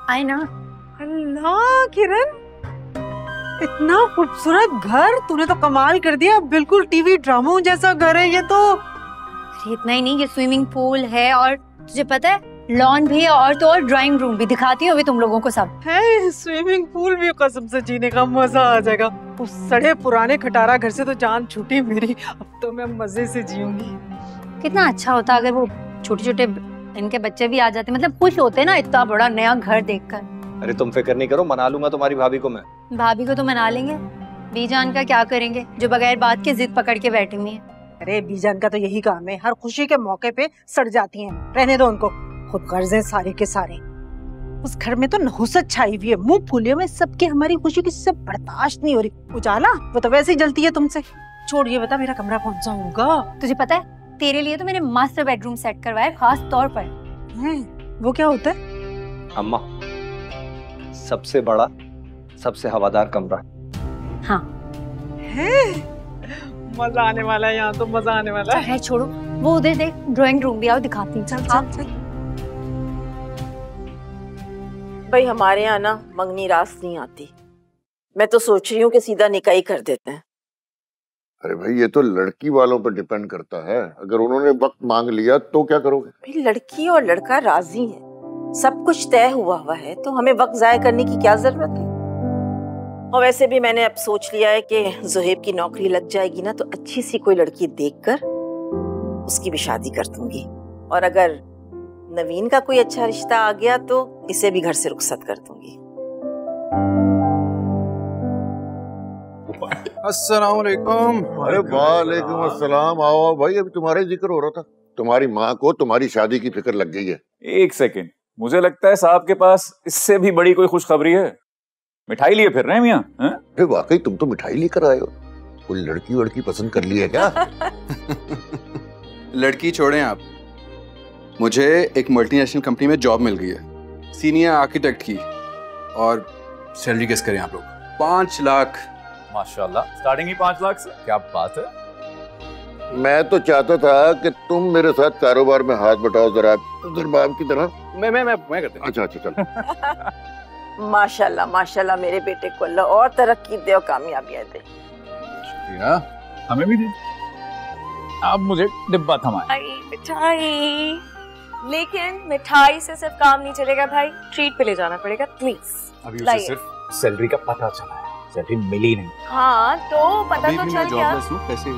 आए ना। अल्लाह किरण, इतना खूबसूरत घर, तूने तो कमाल कर दिया। बिल्कुल टीवी ड्रामों जैसा घर है ये तो। इतना ही नहीं, ये स्विमिंग पूल है और तुझे पता है लॉन भी है और तो और ड्राइंग रूम भी। दिखाती हूँ अभी तुम लोगों को सब। है स्विमिंग पूल भी, कसम से जीने का मजा आ जाएगा। उस सड़े पुराने खटारा घर से तो जान छूटी मेरी। अब तो मैं मजे से जीऊंगी। कितना अच्छा होता अगर वो छोटे छोटे इनके बच्चे भी आ जाते, मतलब खुश होते ना इतना बड़ा नया घर देखकर। अरे तुम फिक्र नहीं करो, मना लूंगा तुम्हारी भाभी को मैं। भाभी को तो मना लेंगे, बीजान का क्या करेंगे जो बगैर बात के जिद पकड़ के बैठी हुई है। अरे बीजान का तो यही काम है, हर खुशी के मौके पे सड़ जाती हैं। रहने दो उनको, खुद गर्ज है सारे के सारे। उस घर में तो नहुसत छाई हुई है, मुंह फूले हुए सबके। हमारी खुशी किसी से बर्दाश्त नहीं हो रही। उजाला वो तो वैसे ही जलती है तुमसे। छोड़, ये बता मेरा कमरा कौन सा होगा? तुझे पता है तेरे लिए तो मैंने मास्टर बेडरूम सेट करवाया खास तौर पर। वो क्या होता है? अम्मा, सबसे बड़ा सबसे हवादार कमरा। हाँ है, मजा आने वाला है यहाँ तो, मजा आने वाला है। छोड़ो, वो उधर देख ड्राइंग रूम भी आओ दिखाती हूँ। चल चल चल। भाई हमारे यहाँ ना मंगनी रास नहीं आती। मैं तो सोच रही हूँ कि सीधा निकाह ही कर देते हैं। अरे भाई ये तो लड़की वालों पर डिपेंड करता है। अगर उन्होंने वक्त मांग लिया तो क्या करोगे? भाई लड़की और लड़का राजी है, सब कुछ तय हुआ है, तो हमें वक्त जाया करने की क्या जरूरत है। और वैसे भी मैंने अब सोच लिया है कि ज़ुहैब की नौकरी लग जाएगी ना तो अच्छी सी कोई लड़की देखकर उसकी भी शादी कर दूंगी। और अगर नवीन का कोई अच्छा रिश्ता आ गया तो इसे भी घर से रुखसत कर दूंगी। अस्सलाम वालेकुम। अरे वालेकुम अस्सलाम। आओ भाई, अभी तुम्हारा जिक्र हो रहा था। तुम्हारी माँ को तुम्हारी शादी की फिक्र लग गई है। एक सेकंड, मुझे लगता है साहब के पास इससे भी बड़ी कोई खुशखबरी है। मिठाई लिए फिर रहे हैं मियाँ? अरे वाकई तुम तो मिठाई लेकर आए हो। कोई लड़की वड़की पसंद कर ली है क्या? लड़की छोड़ें आप, मुझे एक मल्टीनेशनल कंपनी में जॉब मिल गई है, सीनियर आर्किटेक्ट की। और सैलरी गेस करें आप लोग? 5 लाख। माशाल्लाह, स्टार्टिंग ही 5 लाख से। क्या बात है। मैं तो चाहता था कि तुम मेरे साथ कारोबार में हाथ बटाओ जरा, दरबाब की तरह। मैं करते। अच्छा चल। माशाल्लाह माशाल्लाह, मेरे बेटे को अल्लाह और तरक्की दे और कामयाबियां दे। शुक्रिया, हमें भी दे। अब मुझे डिब्बा थमाए। मिठाई, लेकिन मिठाई से सिर्फ काम नहीं चलेगा भाई, ट्रीट पे ले जाना पड़ेगा प्लीज। अभी उसे सिर्फ सैलरी का पता चला है, सैलरी मिली नहीं। हाँ तो पता तो चल गया। पैसे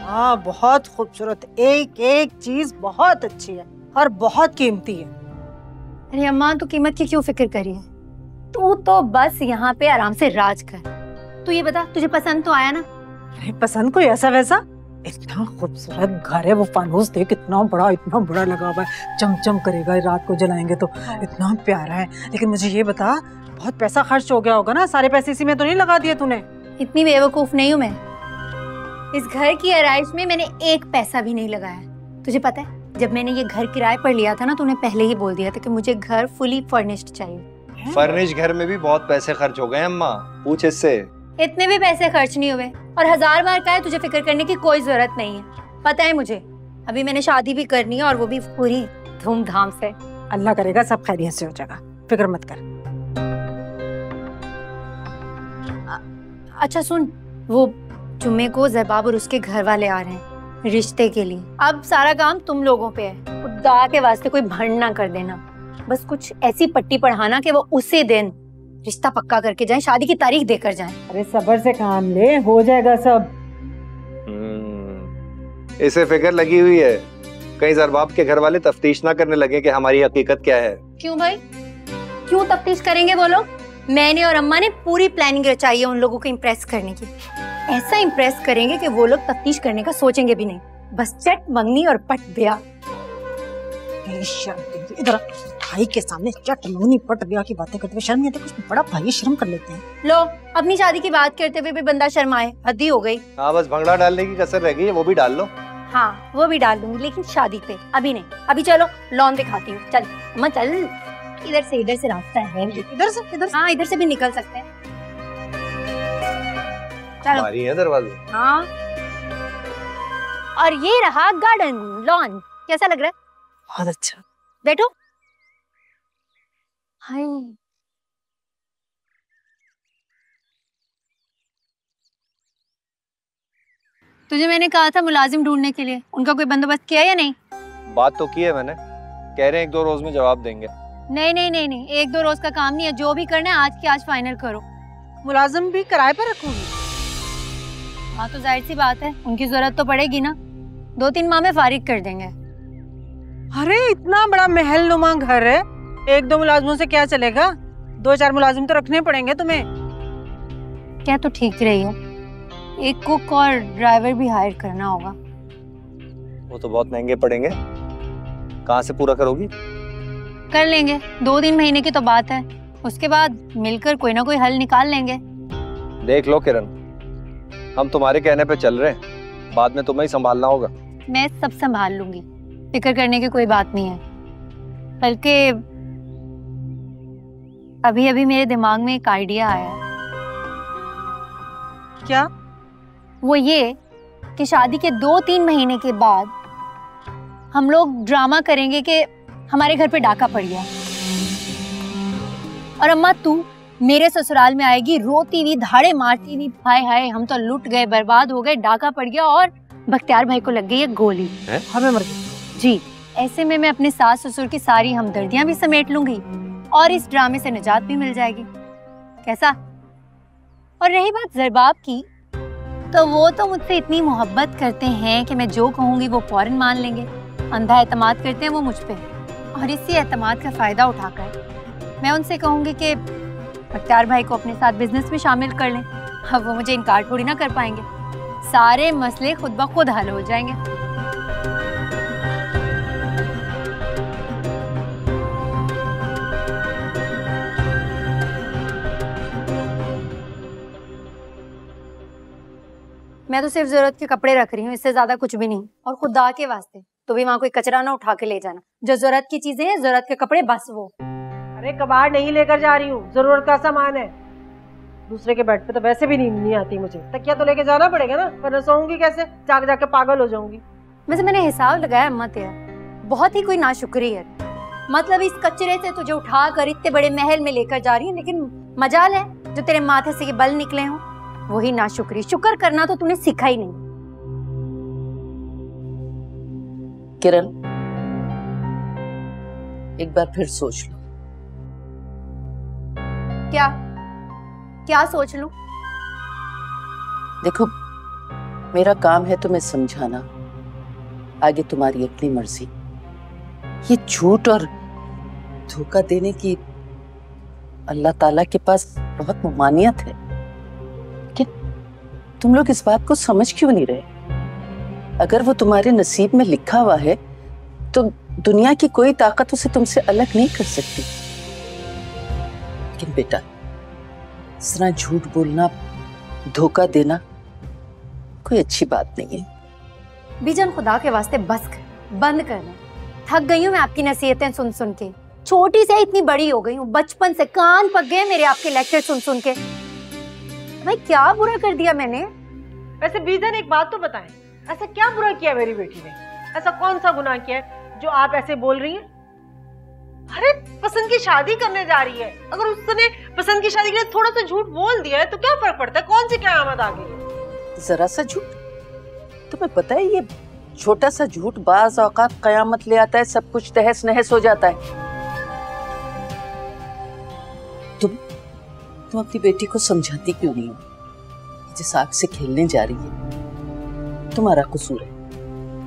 हाँ बहुत खूबसूरत, एक एक चीज बहुत अच्छी है और बहुत कीमती है। अरे अम्मा तू कीमत की क्यों फिक्र करी है? तू तो बस यहाँ पे आराम से राज कर। तू ये बता तुझे पसंद तो आया ना? अरे पसंद कोई ऐसा वैसा? इतना खूबसूरत घर है, वो फानूस देख इतना बड़ा लगा हुआ है, चमचम करेगा रात को जलाएंगे तो। इतना प्यारा है। लेकिन मुझे ये बता, बहुत पैसा खर्च हो गया होगा ना? सारे पैसे इसी में तो नहीं लगा दिए तूने? इतनी बेवकूफ नहीं हूँ मैं। इस घर की आराइश में मैंने एक पैसा भी नहीं लगाया। तुझे पता है जब मैंने ये घर किराए पर लिया था ना, तूने पहले ही बोल दिया था कि मुझे घर फुली फर्निश्ड चाहिए। फर्निश घर में भी बहुत पैसे खर्च हो गए अम्मा, पूछ इससे। इतने भी पैसे खर्च नहीं हुए और 1000 बार का है, तुझे फिक्र करने की कोई जरूरत नहीं है। पता है मुझे, अभी मैंने शादी भी करनी है और वो भी पूरी धूमधाम से। अल्लाह करेगा सब खैरियत से हो जाएगा, फिक्र मत कर। अच्छा सुन, वो जुम्मे को ज़बाब और उसके घर वाले आ रहे हैं रिश्ते के लिए। अब सारा काम तुम लोगों पे है। खुदा के वास्ते कोई भंड ना कर देना, बस कुछ ऐसी पट्टी पढ़ाना कि वो उसी दिन रिश्ता पक्का करके जाएं, शादी की तारीख देकर जाएं। अरे सब्र से काम ले, हो जाएगा सब। इसे फिक्र लगी हुई है, कहीं ज़रबाब के घर वाले तफ्तीश ना करने लगे कि हमारी हकीकत क्या है। क्यों भाई, क्यों तफ्तीश करेंगे वो लोग? मैंने और अम्मा ने पूरी प्लानिंग रचाई है उन लोगों को इम्प्रेस करने की। ऐसा इम्प्रेस करेंगे कि वो लोग तफ्तीश करने का सोचेंगे भी नहीं, बस चट मंगनी और पट ब्याह। इधर भाई के सामने चट मंगनी पट ब्याह की बातें करते हुए शर्म नहीं आती? कुछ बड़ा भाई शर्म कर लेते हैं। लो अपनी शादी की बात करते हुए भी बंदा शर्माए, हद ही हो गई। हाँ बस भंगड़ा डालने की कसर रह गई है, वो भी डाल लो। हाँ वो भी डाल दूंगी, लेकिन शादी पे, अभी नहीं। अभी चलो लॉन दिखाती हूँ। चल अम्मा चल, इधर से रास्ता है। इधर से हाँ इधर से भी निकल सकते हैं। चलो। हमारी है दरवाजे। हाँ और ये रहा गार्डन, लॉन। कैसा लग रहा है? बहुत अच्छा। बैठो। हाय तुझे मैंने कहा था मुलाजिम ढूंढने के लिए, उनका कोई बंदोबस्त किया या नहीं? बात तो की है मैंने, कह रहे हैं 1-2 रोज में जवाब देंगे। नहीं, 1-2 रोज का काम नहीं है, जो भी करना है आज के आज फाइनल करो। मुलाजिम भी किराए पर रखूंगी? हाँ तो जाहिर सी बात है, उनकी जरूरत तो पड़ेगी ना। 2-3 माह में फारिग कर देंगे। अरे इतना बड़ा महल नुमा घर है, 1-2 मुलाजिमों से क्या चलेगा? 2-4 मुलाजिम तो रखने पड़ेंगे तुम्हें। क्या तो ठीक रही हो, एक कुक और ड्राइवर भी हायर करना होगा। वो तो बहुत महंगे पड़ेंगे, कहाँ से पूरा करोगी? कर लेंगे, 2-3 महीने की तो बात है, उसके बाद मिलकर कोई ना कोई हल निकाल लेंगे। देख लो किरण, हम तुम्हारे कहने पे चल रहे हैं, बाद में तुम्हें ही संभालना होगा। मैं सब संभाल लूंगी, फिक्र करने की कोई बात नहीं है। बल्कि अभी अभी मेरे दिमाग में एक आइडिया आया। क्या? वो ये कि शादी के 2-3 महीने के बाद हम लोग ड्रामा करेंगे कि हमारे घर पे डाका पड़ गया, और अम्मा तू मेरे ससुराल में आएगी रोती हुई, धाड़े मारती हुई, हाय हाय हम तो लुट गए, बर्बाद हो गए, डाका पड़ गया और बख्तियार भाई को लग गई है गोली। हमें मर गई। जी, ऐसे में मैं अपने सास ससुर की सारी हमदर्दियां भी समेट लूंगी और इस ड्रामे से निजात भी मिल जाएगी। कैसा? और रही बात ज़रबाब की, तो वो तो मुझसे इतनी मोहब्बत करते हैं कि मैं जो कहूंगी वो फौरन मान लेंगे। अंधा एतमाद करते हैं वो मुझ पे, और इसी एतमाद का फायदा उठाकर मैं उनसे कहूंगी कि बख्तियार भाई को अपने साथ बिजनेस में शामिल कर लें। अब वो मुझे इनकार थोड़ी ना कर पाएंगे, सारे मसले खुद ब खुद हल हो जाएंगे। मैं तो सिर्फ जरूरत के कपड़े रख रही हूँ, इससे ज्यादा कुछ भी नहीं। और खुदा के वास्ते तो भी वहाँ कोई कचरा ना उठा के ले जाना। जो जरूरत की चीजें हैं, जरूरत के कपड़े, बस वो। अरे कबाड़ नहीं लेकर जा रही हूँ, जरूरत का सामान है। दूसरे के बेड पे तो वैसे भी नींद नहीं आती मुझे, तकिया तो लेके जाना पड़ेगा ना, वरना सोऊंगी कैसे? जाग जाके पागल हो जाऊंगी। वैसे मैंने हिसाब लगाया अम्मा तेरा, बहुत ही कोई नाशुक्री है। मतलब इस कचरे से तुझे उठा कर इतने बड़े महल में लेकर जा रही हूँ, लेकिन मजाल है जो तेरे माथे से ये बल निकले हों, वही नाशुक्री। शुक्र करना तो तूने सीखा ही नहीं। किरण, एक बार फिर सोच लो। क्या सोच लूं? देखो, मेरा काम है तुम्हें समझाना, आगे तुम्हारी अपनी मर्जी। ये झूठ और धोखा देने की अल्लाह ताला के पास बहुत ममानियत है, कि तुम लोग इस बात को समझ क्यों नहीं रहे? अगर वो तुम्हारे नसीब में लिखा हुआ है तो दुनिया की कोई ताकत उसे तुमसे अलग नहीं कर सकती। लेकिन बेटा, इस तरह झूठ बोलना, धोखा देना कोई अच्छी बात नहीं है। बीजन खुदा के वास्ते बस कर, बंद करना। थक गई हूँ मैं आपकी नसीहतें सुन सुन के। छोटी से इतनी बड़ी हो गई हूँ, बचपन से कान पक गए मेरे आपके लेक्चर सुन सुन के। भाई क्या बुरा कर दिया मैंने? वैसे बीजन एक बात तो बताएं, ऐसा क्या बुरा किया मेरी बेटी ने? ऐसा कौन सा गुनाह किया है जो आप ऐसे बोल रही हैं? अरे पसंद की शादी करने जा रही है, अगर उसने पसंद की शादी के लिए थोड़ा सा झूठ बोल दिया है तो क्या फर्क पड़ता है? कौन सी क़यामत आ गई? जरा सा झूठ, तुम्हें पता है ये छोटा सा झूठ बाज़ औक़ात क़यामत ले आता है, सब कुछ तहस नहस हो जाता है। तुम अपनी बेटी को समझाती क्यों नहीं हो? जिस आग से खेलने जा रही है, तुम्हारा कसूर है,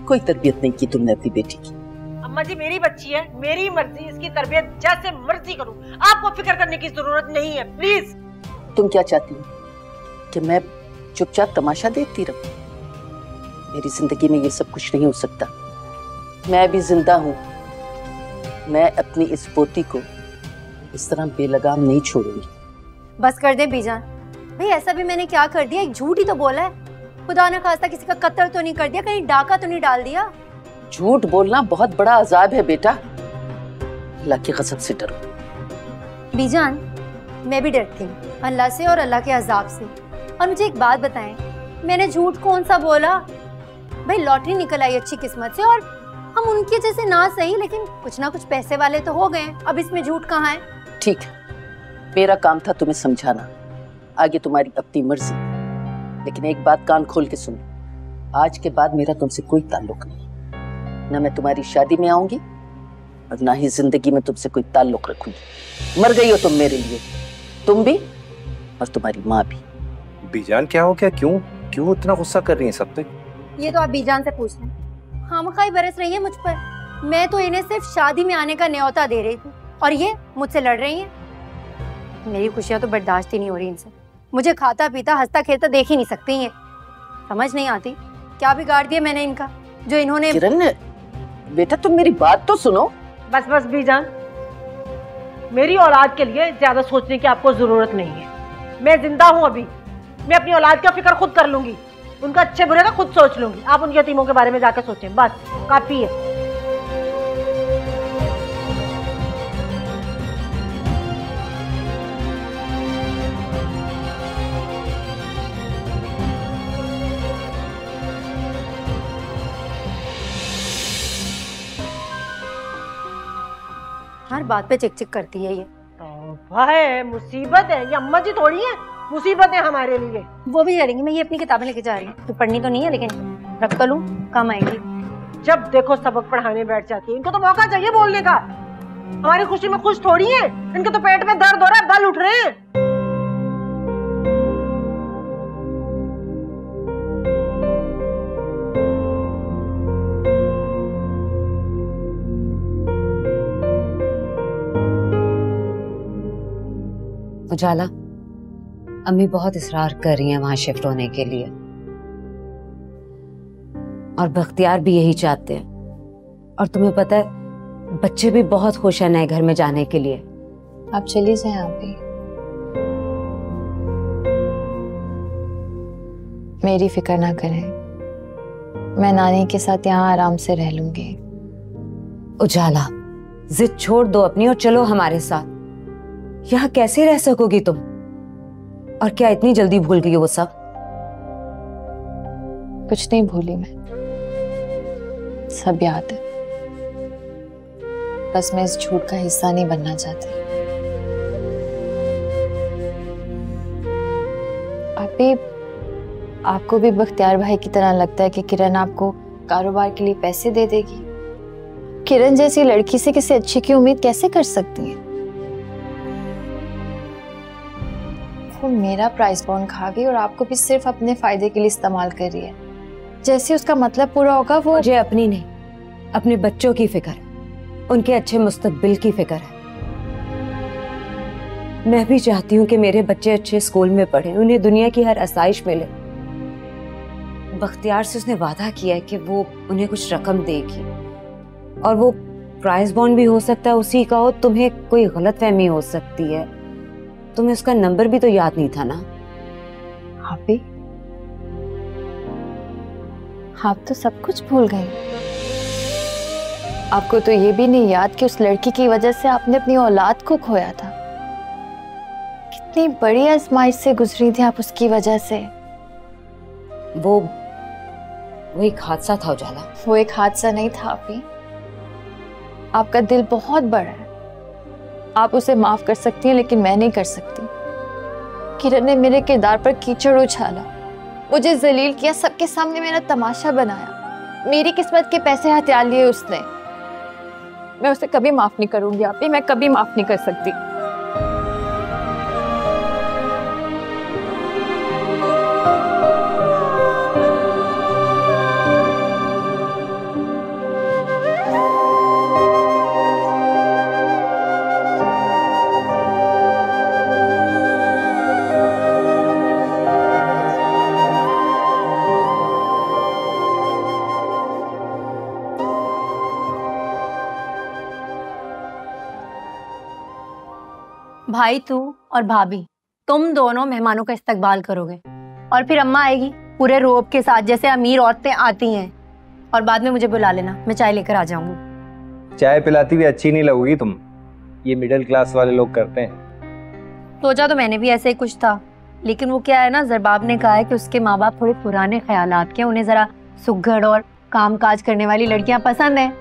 कोई तरबियत नहीं की तुमने अपनी बेटी की। अम्मा जी, मेरी बच्ची है, मेरी मर्जी, इसकी तरबियत जैसे मर्जी करूं, आपको फिक्र करने की जरूरत नहीं है, प्लीज। तुम क्या चाहती हो कि मैं चुपचाप तमाशा देखती रहूं? मेरी जिंदगी में ये सब कुछ नहीं हो सकता। मैं भी जिंदा हूं, मैं अपनी इस पोती को इस तरह बेलगाम नहीं छोड़ूंगी। बस कर दे बीजान भाई, ऐसा भी मैंने क्या कर दिया? एक झूठ ही तो बोला है। खुदा न खास्ता किसी का कत्ल तो नहीं कर दिया, कहीं डाका तो नहीं डाल दिया? झूठ बोलना बहुत बड़ा अजाब है बेटा, अल्लाह की कसम से डरो। बीजान, मैं भी डरती हूँ अल्लाह से और अल्लाह के अजाब से। और मुझे एक बात बताएं, मैंने झूठ कौन सा बोला? भाई लॉटरी निकल आई अच्छी किस्मत से, और हम उनके जैसे ना सही लेकिन कुछ ना कुछ पैसे वाले तो हो गए। अब इसमें झूठ कहाँ है? ठीक है, मेरा काम था तुम्हें समझाना, आगे तुम्हारी अपनी मर्जी। लेकिन एक बात कान खोल के सुनो, आज के बाद मेरा तुमसे कोई ताल्लुक नहीं, ना मैं तुम्हारी शादी में आऊंगी और ना ही जिंदगी में तुमसे कोई ताल्लुक रखूंगी। मर गई हो तुम मेरे लिए, तुम भी और तुम्हारी माँ भी। बीजान क्या हो गया? क्यों क्यों इतना गुस्सा कर रही है सब पे? ये तो आप बीजान से पूछ लें। खामखाई बरस रही है मुझ पर। मैं तो इन्हें सिर्फ शादी में आने का न्योता दे रही थी और ये मुझसे लड़ रही हैं। मेरी खुशियां तो बर्दाश्त ही नहीं हो रही इनसे। मुझे खाता पीता हंसता खेलता देख ही नहीं सकती ये। समझ नहीं आती क्या बिगाड़ दिया मैंने इनका जो इन्होंने। किरण बेटा तुम मेरी बात तो सुनो। बस बस बीजान, मेरी औलाद के लिए ज्यादा सोचने की आपको जरूरत नहीं है। मैं जिंदा हूँ अभी, मैं अपनी औलाद का फिक्र खुद कर लूंगी, उनका अच्छे बुरे का खुद सोच लूंगी। आप उनके यतीमों के बारे में जाकर सोचें, बस काफी है। हर बात पे चिक चिक करती है ये। तौबा है, मुसीबत है, ये अम्मा जी थोड़ी है, मुसीबत है हमारे लिए। वो भी करेंगी। मैं ये अपनी किताबें लेके जा रही हूँ, तो पढ़नी तो नहीं है लेकिन रख तो लूं, काम आएंगी। जब देखो सबक पढ़ाने बैठ जाती है। इनको तो मौका चाहिए बोलने का। हमारी खुशी में खुश थोड़ी है, इनके तो पेट में दर्द हो रहा है, बल उठ रहे हैं। उजाला, अम्मी बहुत इसरार कर रही हैं वहां शिफ्ट होने के लिए, और बख्तियार भी यही चाहते हैं। और तुम्हें पता है बच्चे भी बहुत खुश हैं नए घर में जाने के लिए। आप चली जाएं आप भी, मेरी फिक्र ना करें, मैं नानी के साथ यहाँ आराम से रह लूंगी। उजाला, जिद छोड़ दो अपनी और चलो हमारे साथ। यहाँ कैसे रह सकोगी तुम? और क्या इतनी जल्दी भूल गई हो वो सब? कुछ नहीं भूली मैं, सब याद है। बस मैं इस झूठ का हिस्सा नहीं बनना चाहती। आपको भी बख्तियार भाई की तरह लगता है कि किरण आपको कारोबार के लिए पैसे दे देगी? किरण जैसी लड़की से किसी अच्छे की उम्मीद कैसे कर सकती है? वो मेरा प्राइस बॉन्ड खा गई और आपको भी सिर्फ अपने फायदे के लिए इस्तेमाल कर रही है। जैसे उसका मतलब पूरा होगा वो। मुझे अपनी नहीं, अपने बच्चों की फिक्र है, उनके अच्छे मुस्तकबिल की फिक्र है। मैं भी चाहती हूँ कि मेरे बच्चे अच्छे स्कूल में पढ़ें, उन्हें दुनिया की हर आसाइश मिले। बख्तियार से उसने वादा किया है कि वो उन्हें कुछ रकम देगी, और वो प्राइस बॉन्ड भी हो सकता है उसी का हो। तुम्हें कोई गलतफहमी हो सकती है, तुम्हें उसका नंबर भी तो याद नहीं था ना? आप तो सब कुछ भूल गए। आपको तो ये भी नहीं याद कि उस लड़की की वजह से आपने अपनी औलाद को खोया था। कितनी बड़ी आजमाइश से गुजरी थी आप उसकी वजह से। वो एक हादसा था उजाला। वो एक हादसा नहीं था आपी, आपका दिल बहुत बड़ा है। आप उसे माफ कर सकती हैं लेकिन मैं नहीं कर सकती। किरण ने मेरे किरदार पर कीचड़ उछाला, मुझे जलील किया, सबके सामने मेरा तमाशा बनाया, मेरी किस्मत के पैसे हथियार लिए उसने। मैं उसे कभी माफ नहीं करूंगी आपी, मैं कभी माफ नहीं कर सकती। भाई तू और भाभी तुम दोनों मेहमानों का इस्तकबाल करोगे और फिर अम्मा आएगी, पूरे रोब के साथ, जैसे अमीर औरतें आती हैं। और बाद में मुझे बुला लेना, मैं चाय लेकर आ जाऊंगी। चाय पिलाती भी अच्छी नहीं लगोगी तुम, ये मिडिल क्लास वाले लोग करते हैं। सोचा तो मैंने भी ऐसे ही कुछ था, लेकिन वो क्या है ना, ज़रबाब ने कहा है कि उसके माँ बाप थोड़े पुराने ख्यालात के, उन्हें जरा सुघड़ और काम काज करने वाली लड़कियां पसंद हैं,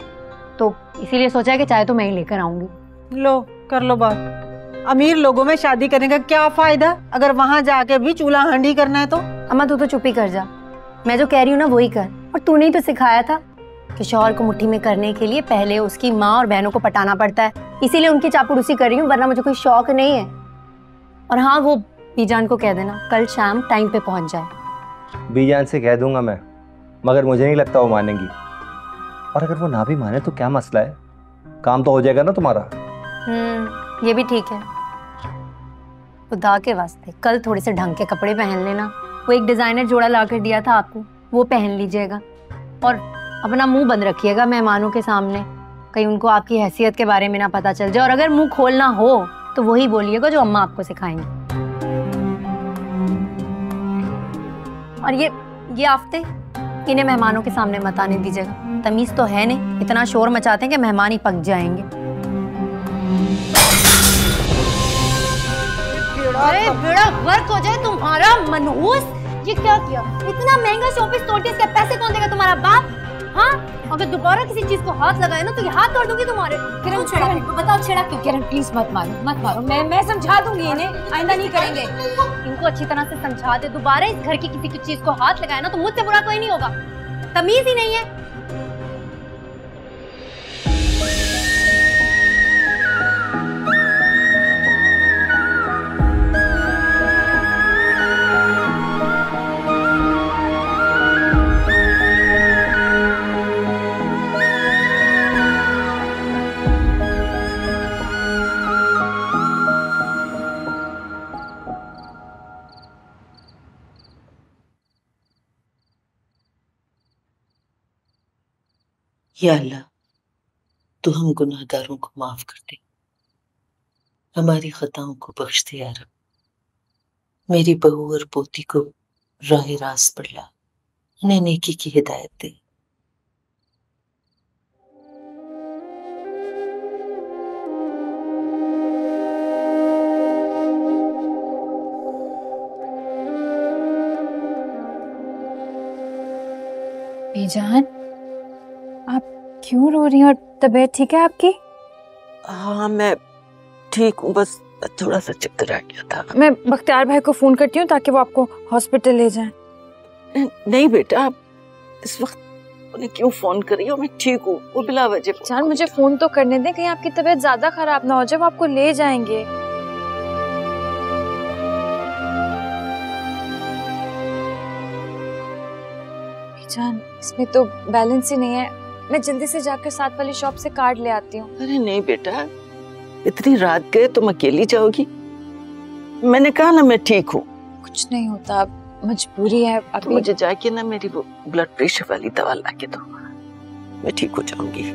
तो इसीलिए सोचा है कि चाय तो मैं ही लेकर आऊंगी। लो कर लो बात। अमीर लोगों में शादी करने का क्या फायदा अगर वहां जाके भी चूल्हा हांडी करना है तो। अम्मा तू तो चुप ही कर जा, मैं जो कह रही हूँ ना वही कर। और तूने ही तो सिखाया था कि शौहर को मुट्ठी में करने के लिए पहले उसकी माँ और बहनों को पटाना पड़ता है, इसीलिए उनकी चापड़ूसी कर रही हूँ, वरना मुझे कोई शौक नहीं है। और हाँ, वो बीजान को कह देना कल शाम टाइम पे पहुंच जाए। बीजान से कह दूंगा मैं, मगर मुझे नहीं लगता वो मानेंगी। और अगर वो ना भी माने तो क्या मसला है, काम तो हो जाएगा ना तुम्हारा। ये भी ठीक है। खुदा के वास्ते कल थोड़े से ढंग के कपड़े पहन लेना। वो एक डिजाइनर जोड़ा ला कर दिया था आपको, वो पहन लीजिएगा। और अपना मुंह बंद रखिएगा मेहमानों के सामने, कहीं उनको आपकी हैसियत के बारे में ना पता चल जाए। और अगर मुंह खोलना हो तो वही बोलिएगा जो अम्मा आपको सिखाएंगी। और ये आफ्ते, इन्हें मेहमानों के सामने मत आने दीजिएगा। तमीज तो है नहीं, इतना शोर मचाते हैं कि मेहमान ही पक जाएंगे। अरे बड़ा वर्क हो जाए तुम्हारा मनहूस। ये क्या किया? इतना महंगा शोपीस तोड़ती है, इसके पैसे कौन देगा? तुम्हारा बाप? हाँ, अगर दोबारा किसी चीज को हाथ लगाए ना तो ये हाथ तोड़ दूंगी तुम्हारे। किरण छेड़ा, बताओ छेड़ा क्यों? किरण प्लीज मत मारो, मत मारो। मैं समझा दूंगी इन्हें, आइंदा नहीं करेंगे। इनको अच्छी तरह से समझा दे, दोबारा इस घर की किसी की चीज को हाथ लगाए ना तो मुझसे बुरा कोई नहीं होगा। तमीज ही नहीं है। या अल्लाह, तू हम गुनाहगारों को माफ कर दे, हमारी खताओं को बख्श दे या रब। मेरी बहू और पोती को राह रास्त पर ला, उन्हें नेकी की हिदायत दे। बीजान, आप क्यों रो रही हैं? और तबीयत ठीक है आपकी? हाँ मैं ठीक हूँ, बस थोड़ा सा चक्कर आ गया था। मैं बख्तियार भाई को फोन करती हूँ ताकि वो आपको हॉस्पिटल ले जाएं। नहीं बेटा, आप इस वक्त उन्हें क्यों फोन कर रही हो? मैं ठीक हूँ, वो बिला वजह। जान मुझे फोन तो करने दें, कहीं आपकी तबीयत ज्यादा खराब ना हो जाए, वो आपको ले जाएंगे। जान इसमें तो बैलेंस ही नहीं है, मैं जल्दी से जाकर साथ वाली शॉप से कार्ड ले आती हूँ। अरे नहीं बेटा, इतनी रात गए तुम अकेली जाओगी? मैंने कहा ना मैं ठीक हूँ। कुछ नहीं होता, अब मजबूरी है। तो मुझे जाके ना मेरी वो ब्लड प्रेशर वाली दवा ला के दो, मैं ठीक हो जाऊंगी।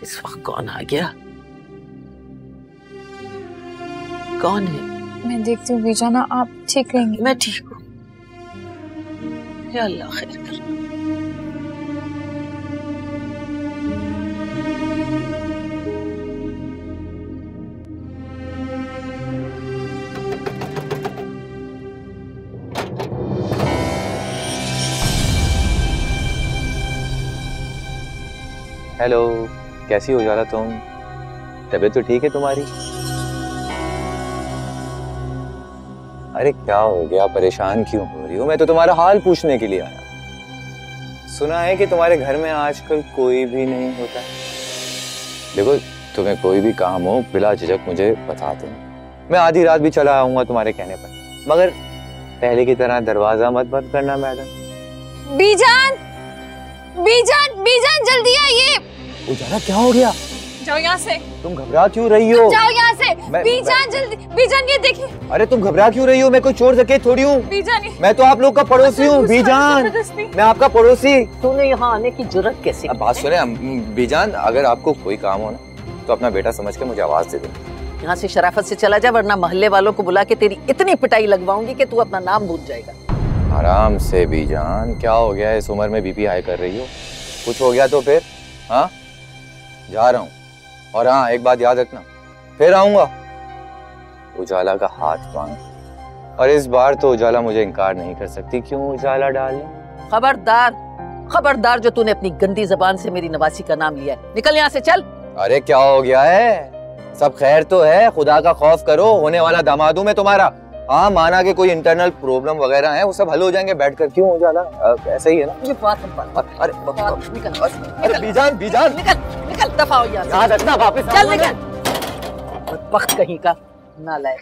इस वक्त कौन आ गया? कौन है? मैं देखती हूँ बीजाना, आप ठीक रहेंगे? मैं ठीक हूँ, या अल्लाह खैर कर। हेलो, कैसी हो जाला तुम? तबीयत तो ठीक है तुम्हारी? अरे क्या हो गया, परेशान क्यों हो रही हो? मैं तो तुम्हारा हाल पूछने के लिए आया। सुना है कि तुम्हारे घर में आजकल कोई भी नहीं होता। देखो, तुम्हें कोई भी काम हो बिला झिझक मुझे बता दो, मैं आधी रात भी चला आऊंगा तुम्हारे कहने पर। मगर पहले की तरह दरवाजा मत बंद करना मैडम। बीजान, बीजान, बीजान जल्दी आइए। उजाला क्या हो गया? जाओ यहाँ से। तुम घबरा क्यों रही हो? जाओ यहाँ से। बीजान जल्दी, बीजान ये देखिए। अरे तुम घबरा क्यों रही हो? मैं कोई चोर डकैत थोड़ी हूँ। बीजान, मैं तो आप लोग का पड़ोसी हूँ। बीजान, मैं आपका पड़ोसी। तूने यहाँ आने की जुर्रत कैसे? अब बात सुने बीजान, अगर आपको कोई काम हो ना तो अपना बेटा समझ के मुझे आवाज दे दो, यहाँ से शराफत से चला जा, वरना मोहल्ले वालों को बुला के तेरी इतनी पिटाई लगवाऊंगी कि तू अपना नाम भूल जाएगा। आराम से बीजान, क्या हो गया इस उम्र में बीपी हाई कर रही हो? कुछ हो गया तो फिर? हाँ, जा रहा हूँ। और हाँ, एक बात याद रखना, फिर आऊंगा उजाला का हाथ बांध, और इस बार तो उजाला मुझे इनकार नहीं कर सकती। क्यों उजाला डाले? खबरदार, खबरदार जो तूने अपनी गंदी जबान से मेरी नवासी का नाम लिया है। निकल यहाँ से, चल। अरे क्या हो गया है? सब खैर तो है, खुदा का खौफ करो, होने वाला दामाद हूं मैं तुम्हारा। हाँ, माना कि कोई इंटरनल प्रॉब्लम वगैरह है, वो सब हल हो जाएंगे बैठकर। क्यों उजाला, ऐसा ही है ना? ये बात अरे निकल, अरे बीजान, बीजान निकल, निकल, दफा हो यहाँ से। याद रखना, वापस चल निकल। वक्त कहीं का नालायक।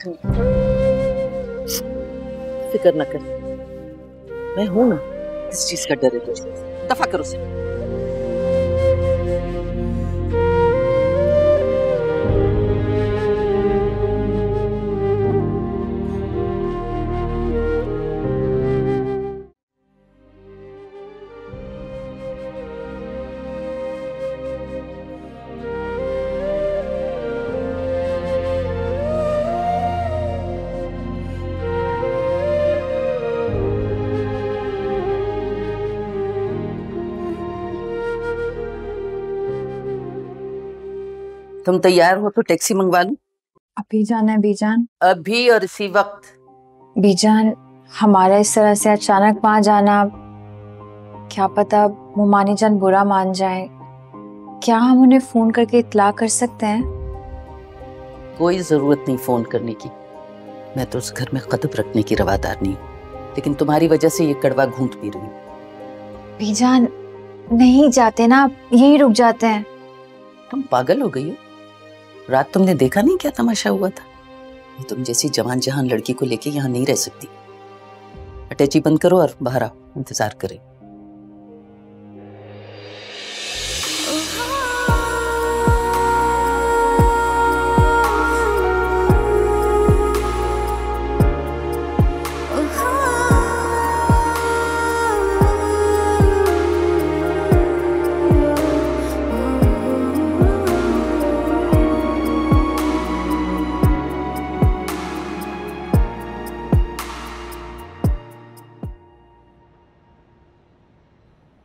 फिक्र न कर, मैं हूं ना, इस चीज का डर है तुझे। दफा करो से। तुम तैयार हो तो टैक्सी मंगवा लूं? अभी जाना है बीजान? अभी और इसी वक्त? बीजान, हमारा इस तरह से अचानक वहां जाना, क्या पता मुमानी जान बुरा मान जाए। क्या हम उन्हें फोन करके इत्तला कर सकते हैं? कोई जरूरत नहीं फोन करने की। मैं तो उस घर में कदम रखने की रवादार नहीं हूँ, लेकिन तुम्हारी वजह से ये कड़वा घूंट पी रही हूँ। बीजान, नहीं जाते ना, यहीं रुक जाते हैं। तुम पागल हो गई हो? रात तुमने देखा नहीं क्या तमाशा हुआ था? मैं तुम जैसी जवान जहान लड़की को लेके यहाँ नहीं रह सकती। अटैची बंद करो और बाहर आओ, इंतजार करें।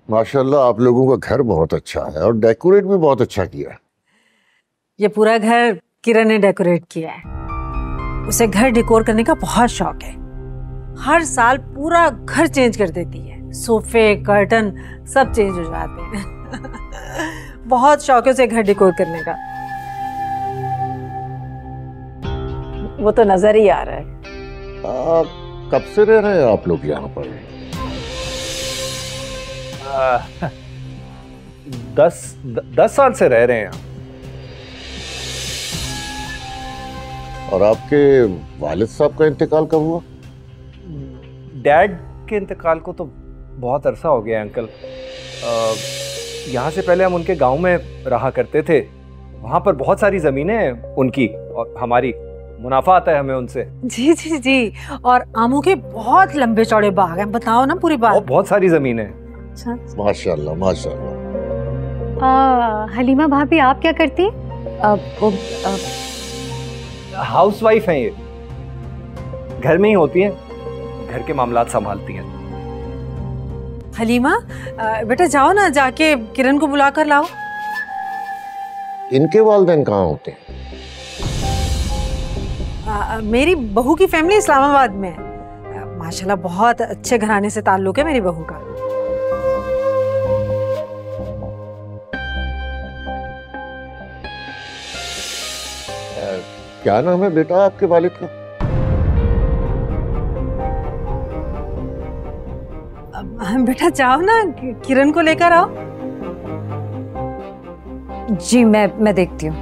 माशाल्लाह, आप लोगों का घर बहुत अच्छा है और डेकोरेट भी बहुत अच्छा किया है। ये पूरा घर किरण ने डेकोरेट किया है। उसे घर डेकोर करने का बहुत शौक है। हर साल पूरा घर चेंज कर देती है, सोफे, कर्टन सब चेंज हो जाते हैं। बहुत शौक है उसे घर डेकोर करने का। वो तो नजर ही आ रहा है। कब से रह रहे हैं आप लोग यहाँ पर? 10 साल से रह रहे हैं। और आपके वालिद साहब का इंतकाल कब हुआ? डैड के इंतकाल को तो बहुत अरसा हो गया अंकल। यहाँ से पहले हम उनके गांव में रहा करते थे। वहाँ पर बहुत सारी ज़मीनें हैं उनकी और हमारी, मुनाफा आता है हमें उनसे। जी जी जी, और आमों के बहुत लंबे चौड़े बाग हैं। बताओ ना पूरी बात। बहुत सारी ज़मीनें हैं। माशाल्लाह माशाल्लाह। हलीमा भाभी, आप क्या करती? हाउस वाइफ हैं ये, घर में ही होती हैं, घर के मामलात संभालती हैं। हलीमा, बेटा जाओ ना, जाके किरण को बुला कर लाओ। इनके वालिदैन कहाँ होते हैं? मेरी बहू की फैमिली इस्लामाबाद में है। माशाल्लाह बहुत अच्छे घराने से ताल्लुक है मेरी बहू का। क्या नाम है बेटा आपके वालिद का? बेटा जाओ ना, किरण को लेकर आओ। जी मैं देखती हूँ।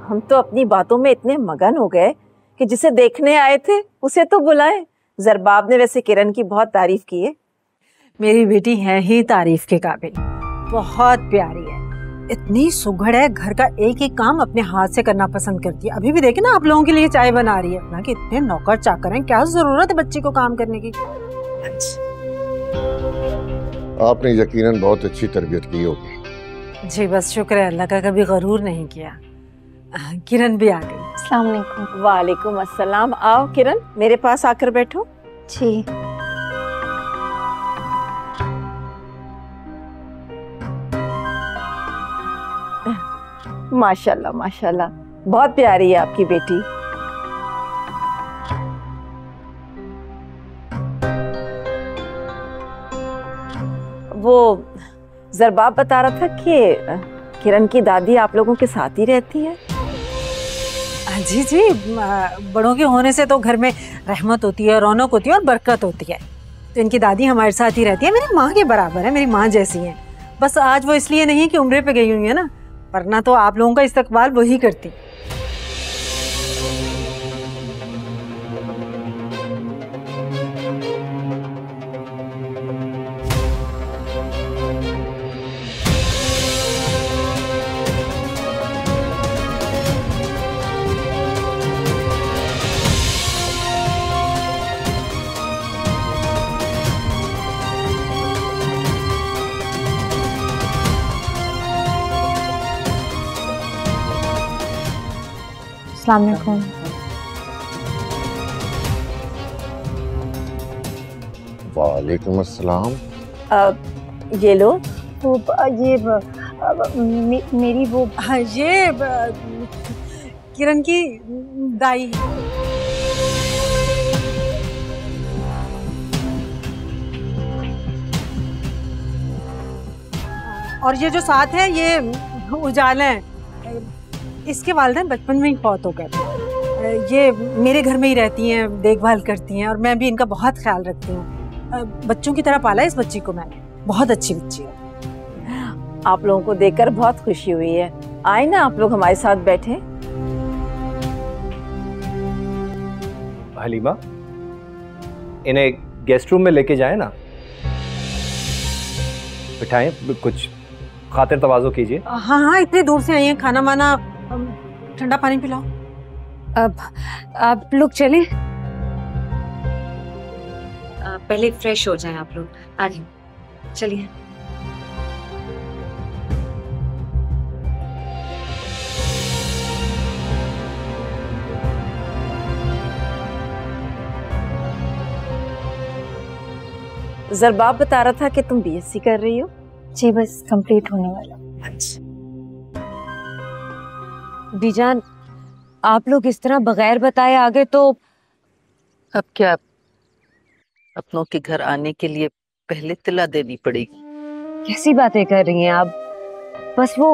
हम तो अपनी बातों में इतने मगन हो गए कि जिसे देखने आए थे उसे तो बुलाए। जरबाब ने वैसे किरण की बहुत तारीफ की है। मेरी बेटी है ही तारीफ के काबिल, बहुत प्यारी है, इतनी सुघड़ है, घर का एक एक काम अपने हाथ से करना पसंद करती है। अभी भी देखे ना, आप लोगों के लिए चाय बना रही है। ना कि इतने नौकर चाकर हैं, क्या जरूरत है बच्ची को काम करने की। आपने यकीनन बहुत अच्छी तरबियत की होगी। जी बस शुक्र है अल्लाह का, कभी गरूर नहीं किया। किरण भी आ गई। अस्सलाम वालेकुम। वालेकुम अस्सलाम। आओ किरण, मेरे पास आकर बैठो। जी। माशाल्लाह माशाल्लाह, बहुत प्यारी है आपकी बेटी। वो ज़रबाब बता रहा था कि किरण की दादी आप लोगों के साथ ही रहती है। जी जी, बड़ों के होने से तो घर में रहमत होती है, रौनक होती है और बरकत होती है। तो इनकी दादी हमारे साथ ही रहती है, मेरी माँ के बराबर है, मेरी माँ जैसी है। बस आज वो इसलिए नहीं कि उम्रे पे गई हुई है ना, वरना तो आप लोगों का इस्तकबाल वही करती। अस्सलाम वालेकुम। वालेकुम अस्सलाम। ये लो। वो ये मेरी वो हाँ, ये किरण की दाई है। और ये जो साथ है ये उजाला है, इसके वालिदैन बचपन में ही फौत हो गए थे। ये मेरे घर में ही रहती हैं, देखभाल करती हैं और मैं भी इनका बहुत ख्याल रखती हूँ। बच्चों की तरह पाला इस बच्ची को मैंने, बहुत अच्छी बच्ची है। आप लोगों को देखकर बहुत खुशी हुई है। आए ना आप लोग हमारे साथ बैठे। हलीमा, इन्हें गेस्ट रूम में लेके जाए ना, बिठाएं, कुछ खातिर तवाज़ो कीजिए। हाँ हाँ, इतने दूर से आई हैं, खाना वाना ठंडा पानी पिलाओ। अब आप लोग चलें, पहले फ्रेश हो जाएं आप लोग। आगे चलिए। ज़रबाब बता रहा था कि तुम बीएससी कर रही हो। जी बस कंप्लीट होने वाला। अच्छा बीजान, आप लोग इस तरह बगैर बताए आ गए तो अब क्या अपनों के घर आने के लिए पहले तिला देनी पड़ेगी? कैसी बातें कर रही हैं आप? बस वो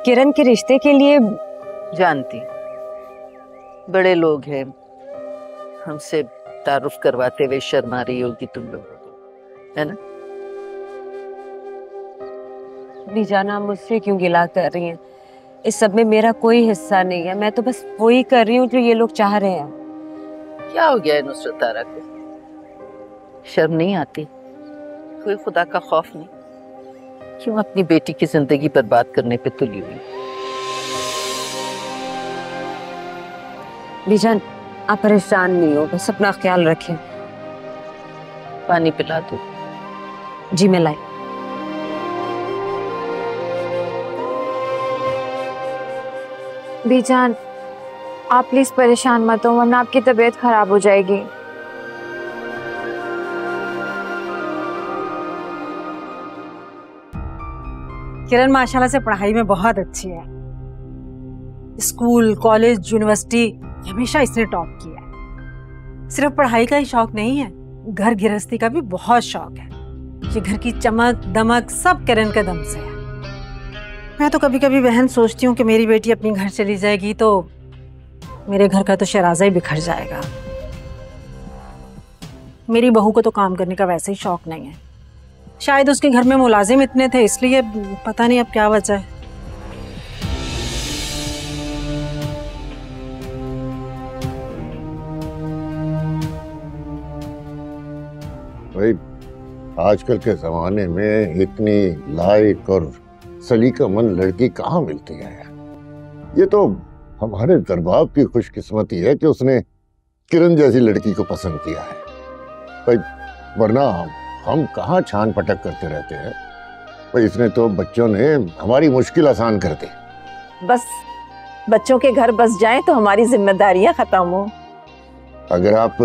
किरण के रिश्ते के लिए। जानती, बड़े लोग हैं, हमसे तारुफ करवाते हुए शर्मा रही होगी तुम लोगों को, है ना? बीजाना, मुझसे क्यों गिला कर रही हैं? इस सब में मेरा कोई हिस्सा नहीं है, मैं तो बस वही कर रही हूँ जो ये लोग चाह रहे हैं। क्या हो गया है नुसरत तारा को? शर्म नहीं आती? कोई खुदा का खौफ नहीं? क्यों अपनी बेटी की जिंदगी बर्बाद करने पे तुली हुई? बीजान, आप परेशान नहीं हो, बस अपना ख्याल रखें। पानी पिला दो। जी मैं लाई। बीजान, आप प्लीज परेशान मत हो, वरना आपकी तबीयत खराब हो जाएगी। किरण माशाल्लाह से पढ़ाई में बहुत अच्छी है। स्कूल, कॉलेज, यूनिवर्सिटी हमेशा इसने टॉप किया है। सिर्फ पढ़ाई का ही शौक नहीं है, घर गृहस्थी का भी बहुत शौक है। ये घर की चमक दमक सब किरण के दम से है। मैं तो कभी कभी बहन सोचती हूँ कि मेरी बेटी अपनी घर चली जाएगी तो मेरे घर का तो शराजा ही बिखर जाएगा। मेरी बहू को तो काम करने का वैसे ही शौक नहीं है। शायद उसके घर में मुलाजिम इतने थे इसलिए, पता नहीं अब क्या वजह है। भाई आजकल के जमाने में इतनी लायक और सलीकामंद लड़की कहाँ मिलती है? ये तो हमारे दरबाब की खुशकिस्मती है कि उसने किरण जैसी लड़की को पसंद किया है भाई, वरना हम कहाँ छान पटक करते रहते हैं। भाई इसने तो बच्चों ने हमारी मुश्किल आसान कर दी। बस बच्चों के घर बस जाएं तो हमारी जिम्मेदारियां खत्म हो। अगर आप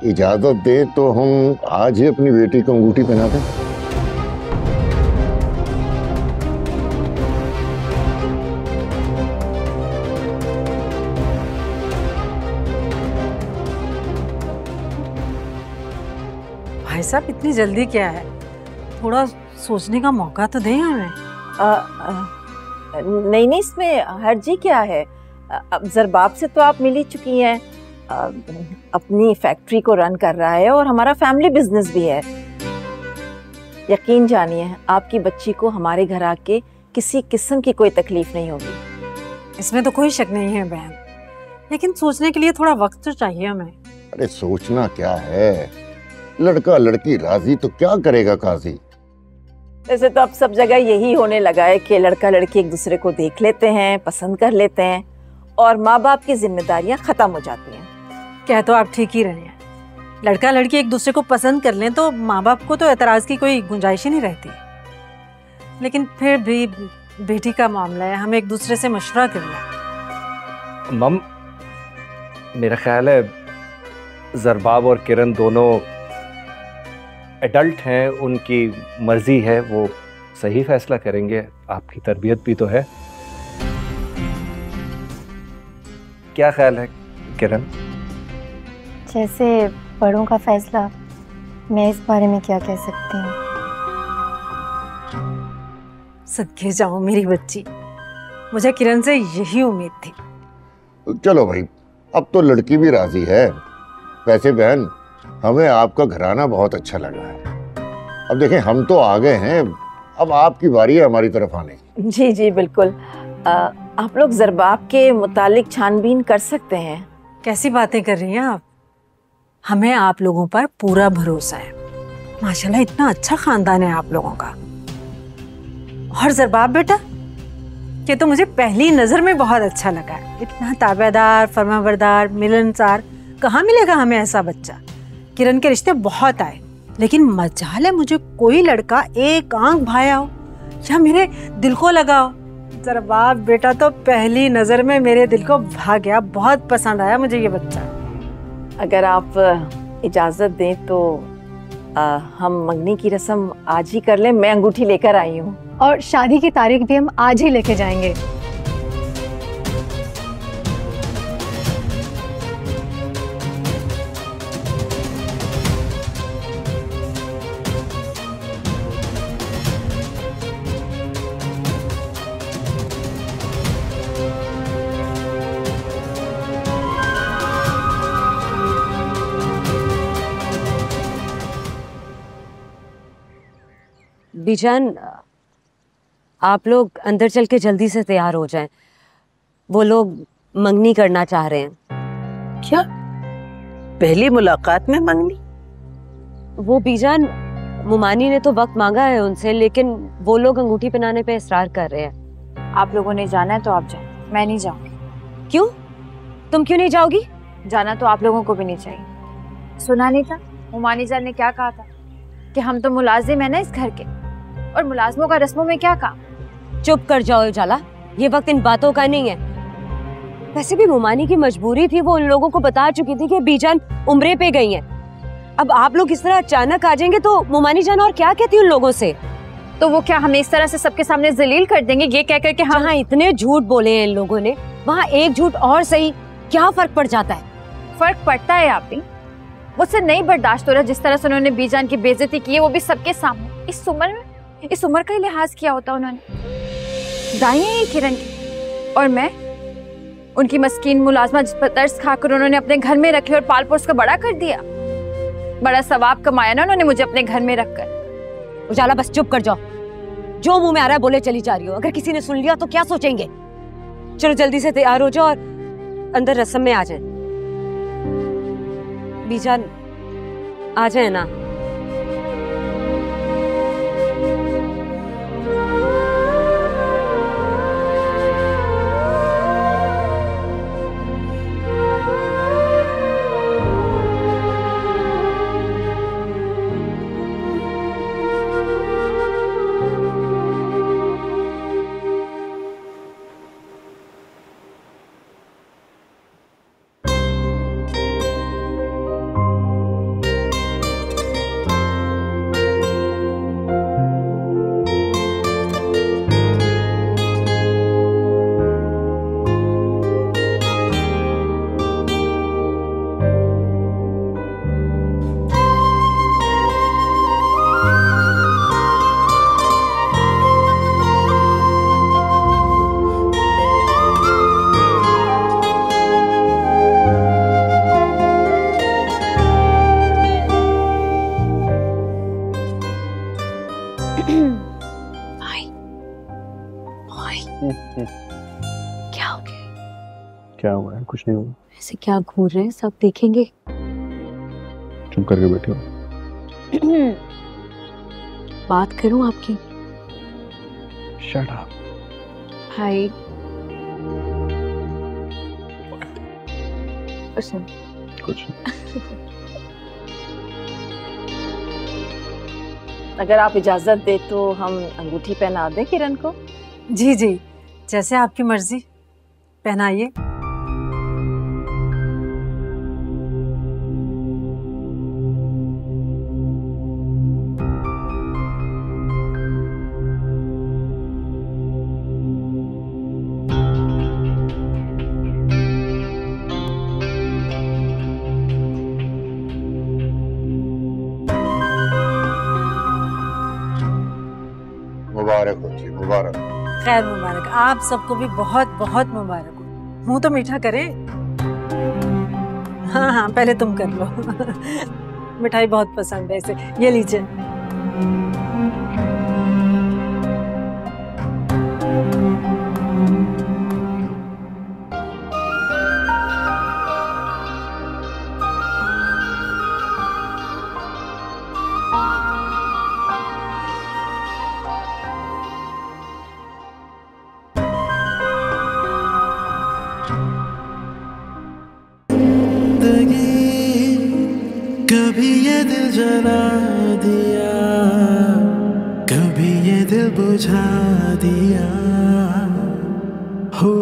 इजाजत दें तो हम आज ही अपनी बेटी को अंगूठी पहना दें। भाई साहब इतनी जल्दी क्या है, थोड़ा सोचने का मौका तो दें हमें। नहीं नहीं, इसमें हर्जी क्या है? अब जरबाब से तो आप मिल ही चुकी हैं। अपनी फैक्ट्री को रन कर रहा है और हमारा फैमिली बिजनेस भी है। यकीन जानिए आपकी बच्ची को हमारे घर आके किसी किस्म की कोई तकलीफ नहीं होगी। इसमें तो कोई शक नहीं है बहन, लेकिन सोचने के लिए थोड़ा वक्त तो चाहिए हमें। अरे सोचना क्या है, लड़का लड़की राजी तो क्या करेगा काजी। वैसे तो अब सब जगह यही होने लगा है कि लड़का लड़की एक दूसरे को देख लेते हैं, पसंद कर लेते हैं और माँ बाप की जिम्मेदारियां खत्म हो जाती हैं। कह तो आप ठीक ही रहे हैं, लड़का लड़की एक दूसरे को पसंद कर लें तो माँ बाप को तो एतराज की कोई गुंजाइश ही नहीं रहती। लेकिन फिर भी बेटी का मामला है, हम एक दूसरे से मशवरा कर लें। मम, मेरा ख्याल है जरबाब और किरण दोनों एडल्ट हैं, उनकी मर्जी है, वो सही फैसला करेंगे। आपकी तरबियत भी तो है। क्या ख्याल है किरण? जैसे बड़ों का फैसला, मैं इस बारे में क्या कह सकती हूँ। सदके जाऊं मेरी बच्ची, मुझे किरण से यही उम्मीद थी। चलो भाई, अब तो लड़की भी राजी है। वैसे बहन, हमें आपका घराना बहुत अच्छा लगा है। अब देखें, हम तो आ गए हैं, अब आपकी बारी है हमारी तरफ आने की। जी जी बिल्कुल। आप लोग जरबाब के मुतालिक छानबीन कर सकते हैं। कैसी बातें कर रही हैं आप? हमें आप लोगों पर पूरा भरोसा है। माशाल्लाह इतना अच्छा खानदान है आप लोगों का। और जरबाब बेटा, ये तो मुझे पहली नजर में बहुत अच्छा लगा। इतना ताबेदार, फरमाबरदार, मिलनसार, कहाँ मिलेगा हमें ऐसा बच्चा। किरण के रिश्ते बहुत आए, लेकिन मजाल है मुझे कोई लड़का एक आंख भाया हो या मेरे दिल को लगा हो। जरबाब बेटा तो पहली नजर में मेरे दिल को भा गया, बहुत पसंद आया मुझे ये बच्चा। अगर आप इजाजत दें तो हम मंगनी की रस्म आज ही कर लें। मैं अंगूठी लेकर आई हूँ और शादी की तारीख भी हम आज ही लेके जाएंगे। बीजान, आप लोग अंदर चल के जल्दी से तैयार हो जाएं। वो लोग मंगनी करना चाह रहे हैं। क्या पहली मुलाकात में मंगनी? वो बीजान, मुमानी ने तो वक्त मांगा है उनसे, लेकिन वो लोग अंगूठी पहनाने पे इसरार कर रहे हैं। आप लोगों ने जाना है तो आप जाओ, मैं नहीं जाऊंगी। क्यों? तुम क्यों नहीं जाओगी? जाना तो आप लोगों को भी नहीं चाहिए। सुना नहीं था मुमानी जान ने क्या कहा था कि हम तो मुलाजिम है ना इस घर के, और मुलाजमों का रस्मों में क्या काम। चुप कर जाओ उजाला, ये वक्त इन बातों का नहीं है। वैसे भी मुमानी की मजबूरी थी, वो उन लोगों को बता चुकी थी कि बीजान उम्रे पे गई हैं। अब आप लोग इस तरह अचानक आ जाएंगे तो मुमानी जान और क्या कहती उन लोगों से? तो वो क्या हमें इस तरह से सबके सामने जलील कर देंगे ये कह कर के हम? जहाँ इतने झूठ बोले हैं इन लोगों ने, वहाँ एक झूठ और सही, क्या फर्क पड़ जाता है? फर्क पड़ता है आप ही। मुझसे नहीं बर्दाश्त हो रहा जिस तरह से उन्होंने बीजान की बेइज्जती की है, वो भी सबके सामने। इस उम्र का ही लिहाज किया होता उन्होंने। दाई है ये किरण की, और मैं उनकी मस्कीन मुलाजमा जिस पर तरस खाकर उन्होंने अपने घर में रखे और पाल पोस कर बड़ा कर दिया। बड़ा सवाब कमाया ना उन्होंने मुझे अपने घर में रखकर। उजाला बस चुप कर जाओ, जो मुंह में आ रहा है बोले चली जा रही हो। अगर किसी ने सुन लिया तो क्या सोचेंगे? चलो जल्दी से तैयार हो जाओ और अंदर रस्म में आ जाए। बीजान आ जाए ना। क्या हो गया? क्या हुआ है? कुछ नहीं हुआ। ऐसे क्या घूर रहे हैं, सब देखेंगे। चुप करके बैठे हो। बात करूं आपकी? Shut up. हाय। कुछ अगर आप इजाजत दे तो हम अंगूठी पहना दें किरण को। जी जी, जैसे आपकी मर्जी, पहनाइए। मुबारक हो जी, मुबारक। खैर मुबारक, आप सबको भी बहुत बहुत मुबारक हो। मुंह तो मीठा करें। हाँ हाँ, पहले तुम कर लो। मिठाई बहुत पसंद है इसे, ये लीजिए। कभी ये दिल जला दिया, कभी ये दिल बुझा दिया, हो